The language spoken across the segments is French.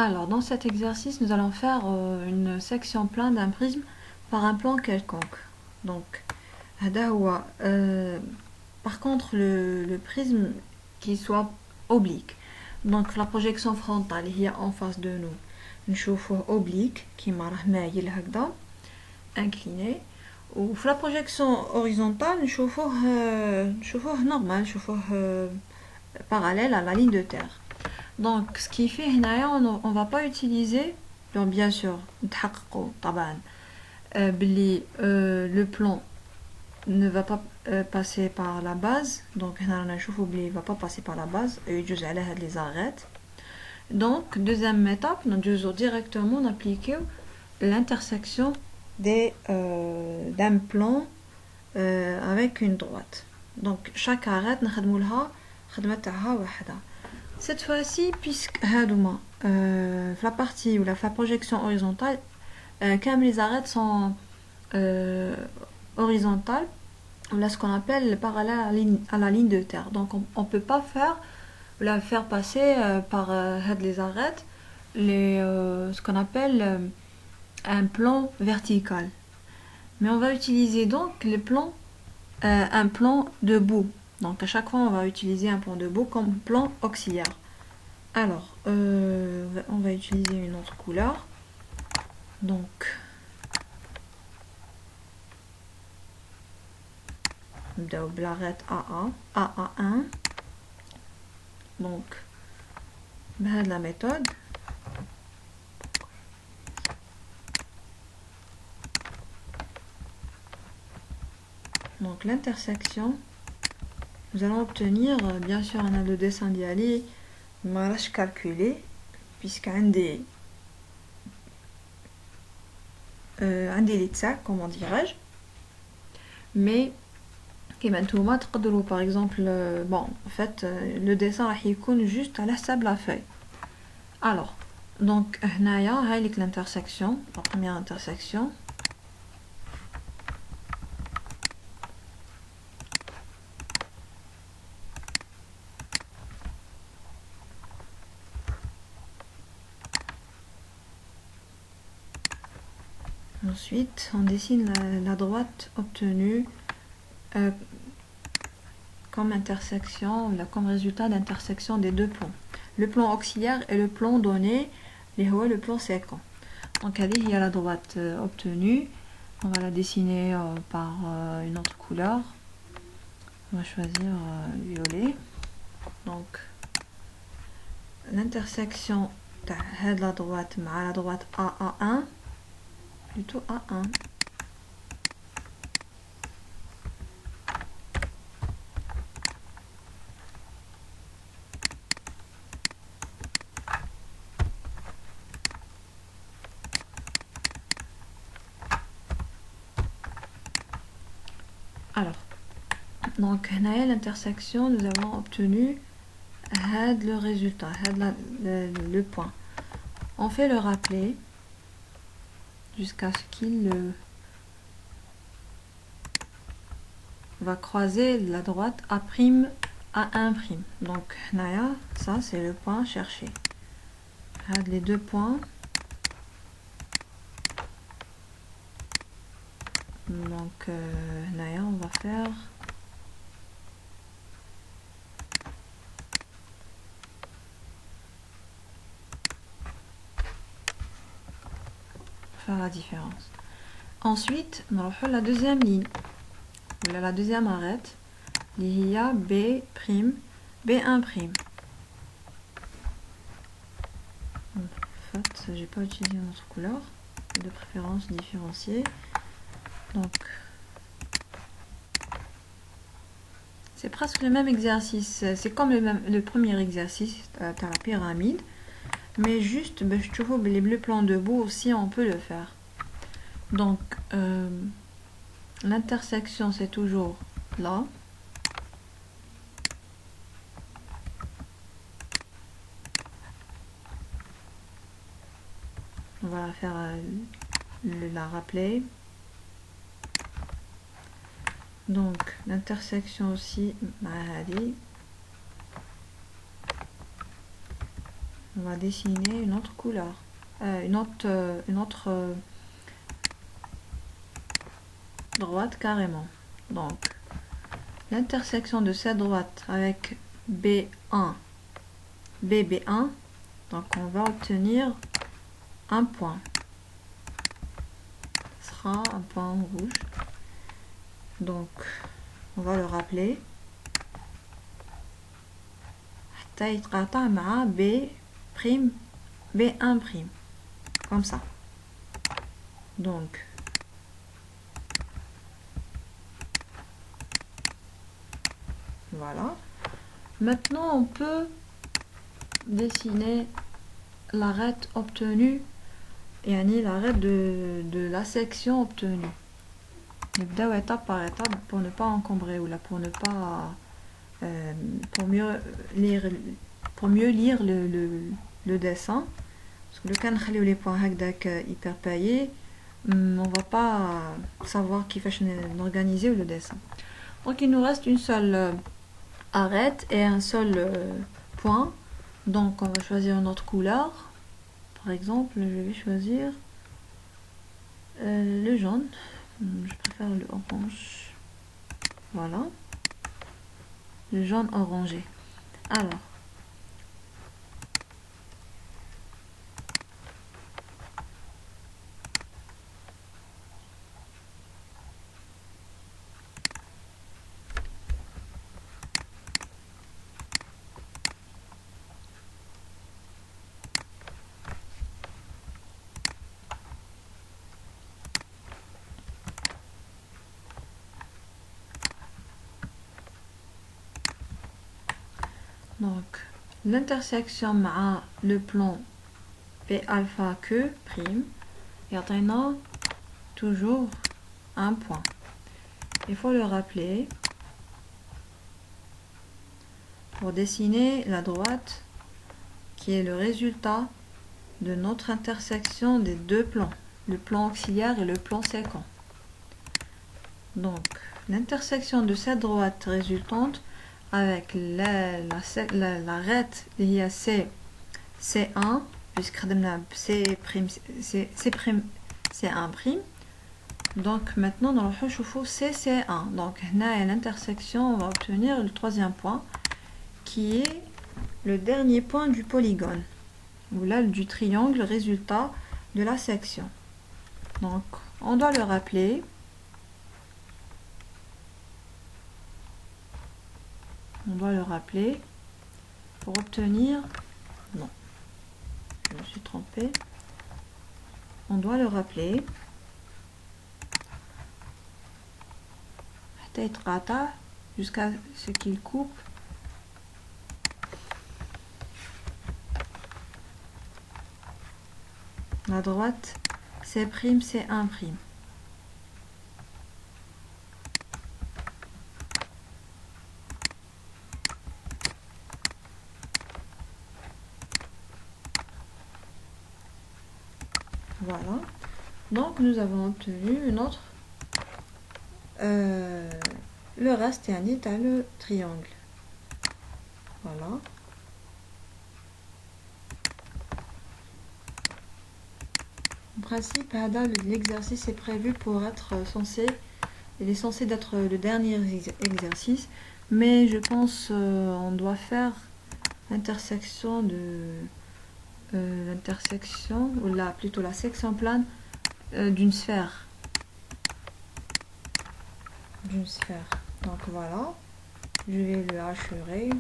Alors, dans cet exercice, nous allons faire une section plane d'un prisme par un plan quelconque. Donc, par contre, le prisme qui soit oblique. Donc, la projection frontale qui est en face de nous, نشوفوه oblique qui راه مايل هكذا incliné. و في la projection horizontale نشوفوه normal, نشوفوه parallèle à la ligne de terre. Donc, ce qui fait on va pas utiliser, donc bien sûr, le plan ne va pas passer par la base. Donc, il va pas passer par la base et les arêtes. Donc, deuxième étape, nous devons directement appliquer l'intersection d'un plan avec une droite. Donc, chaque arête, nous avons cette fois-ci, puisque la partie ou la projection horizontale, comme les arêtes sont horizontales, on a ce qu'on appelle parallèle à la ligne de terre. Donc on ne peut pas la faire passer par les arêtes ce qu'on appelle un plan vertical. Mais on va utiliser donc un plan debout. Donc à chaque fois on va utiliser un plan debout comme plan auxiliaire. Alors, on va utiliser une autre couleur. Donc, l'arête AA1. Donc, la méthode. Donc, l'intersection, nous allons obtenir, bien sûr, on a le dessin d'Yali, je calculé, puisqu'un des comment dirais-je, mais par exemple, en fait, le dessin est juste à la sable à feuille. Alors, donc, l'intersection, la première intersection. Ensuite, on dessine la droite obtenue comme intersection, comme résultat d'intersection des deux plans. Le plan auxiliaire et le plan donné, le plan séquent. Donc, il y a la droite obtenue. On va la dessiner par une autre couleur. On va choisir violet. Donc, l'intersection de la droite à la droite AA1, plutôt A1. Alors, donc, l'intersection, nous avons obtenu le résultat, le point. On fait le rappeler jusqu'à ce qu'il va croiser la droite A', A1'. Donc, ça c'est le point cherché. Les deux points. Donc, on va faire la différence. Ensuite, on va faire la deuxième ligne. La deuxième arête. Il y a B', B1'. En fait, j'ai pas utilisé une autre couleur, de préférence différenciée. Donc, c'est presque le même exercice. C'est comme le premier exercice à la pyramide. Mais juste, je trouve le plan debout aussi, on peut le faire. Donc, l'intersection, c'est toujours là. On va faire la rappeler. Donc, l'intersection aussi, on va dessiner une autre couleur, une autre droite carrément. Donc l'intersection de cette droite avec B1, BB1, donc on va obtenir un point. Ce sera un point rouge. Donc on va le rappeler. حتى يتقاطع مع B prime B1 prime. Comme ça. Donc voilà. Maintenant on peut dessiner l'arête obtenue, et l'arête de la section obtenue. نبداو étape par étape pour ne pas encombrer, ou là pour ne pas pour mieux lire le dessin, parce que le cas نخليو les points هكذاك hyper paillés, on va pas savoir كيفاش organiser le dessin. Donc il nous reste une seule arête et un seul point. Donc on va choisir une autre couleur. Par exemple, je vais choisir le jaune. Je préfère le orange. Voilà. Le jaune orangé. Alors. Donc, l'intersection مع le plan P alpha Q prime, et on a toujours un point. Il faut le rappeler pour dessiner la droite qui est le résultat de notre intersection des deux plans, le plan auxiliaire et le plan séquent. Donc, l'intersection de cette droite résultante avec l'arête liée à C1, puisque C1'. Donc maintenant, dans le chouchou C1. Donc là, l'intersection, on va obtenir le troisième point, qui est le dernier point du polygone, ou là du triangle résultat de la section. Donc on doit le rappeler. On doit le rappeler pour obtenir... Non, je me suis trompée. On doit le rappeler. Jusqu'à ce qu'il coupe la droite C', C1'. Voilà. Donc nous avons obtenu une autre. Le reste est le triangle. Voilà. En principe, l'exercice est prévu pour être censé. Il est censé être le dernier exercice, mais je pense on doit faire l'intersection ou là plutôt la section plane d'une sphère. Donc voilà, je vais le hachurer.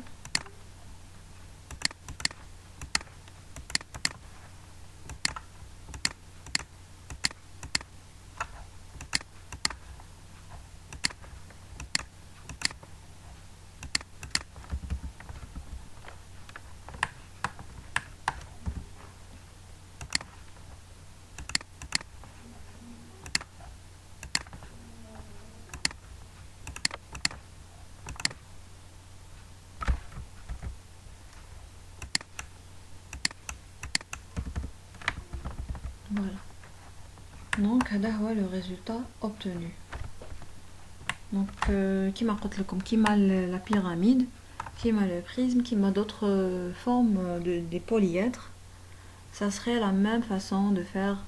Voilà. Donc هذا هو le résultat obtenu. Donc qui m'a la pyramide, qui m'a le prisme, qui m'a d'autres formes des polyèdres. Ça serait la même façon de faire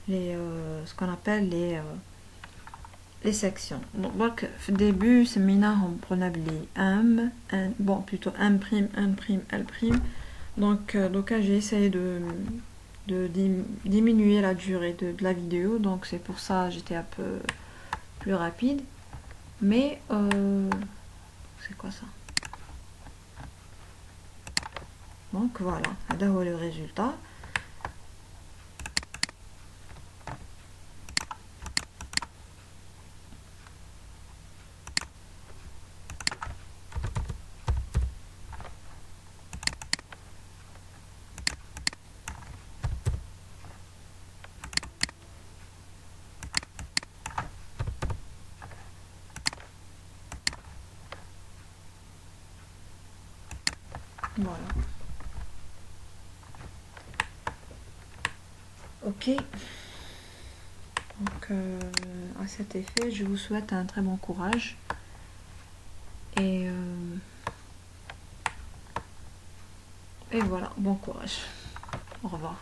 ce qu'on appelle les sections. Donc, au début, c'est mina on prenait les M, bon, plutôt M', N', L'. Donc j'ai essayé de diminuer la durée de la vidéo, donc c'est pour ça que j'étais un peu plus rapide. Mais, c'est quoi ça? Donc voilà, là le résultat. Voilà. Ok. Donc à cet effet, je vous souhaite un très bon courage. Et voilà, bon courage. Au revoir.